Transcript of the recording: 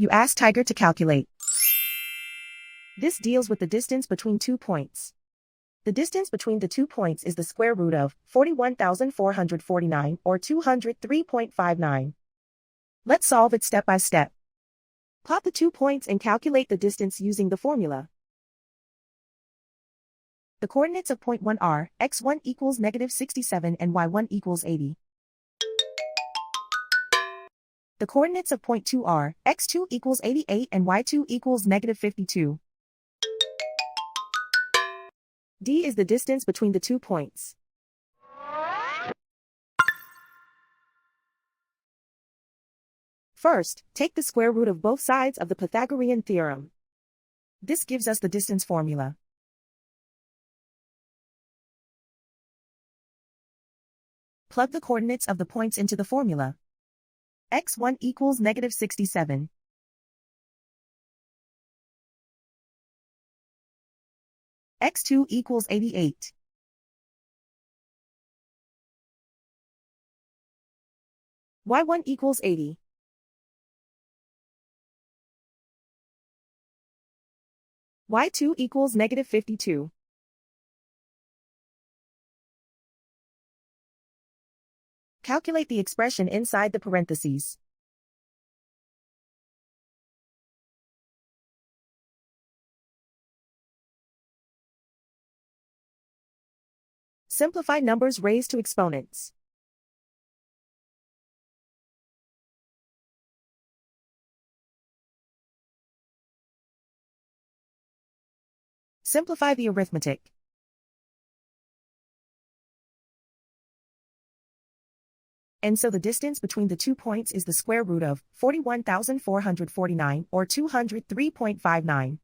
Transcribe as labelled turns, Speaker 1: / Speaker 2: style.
Speaker 1: You ask Tiger to calculate. This deals with the distance between 2 points. The distance between the 2 points is the square root of 41,449 or 203.59. Let's solve it step by step. Plot the 2 points and calculate the distance using the formula. The coordinates of point 1 are x1 equals -67 and y1 equals 80. The coordinates of point 2 are x2 equals 88 and y2 equals -52. D is the distance between the 2 points. First, take the square root of both sides of the Pythagorean theorem. This gives us the distance formula. Plug the coordinates of the points into the formula. x1 equals -67. x2 equals 88. y1 equals 80. y2 equals -52. Calculate the expression inside the parentheses. Simplify numbers raised to exponents. Simplify the arithmetic. And so the distance between the 2 points is the square root of 41,449 or 203.59.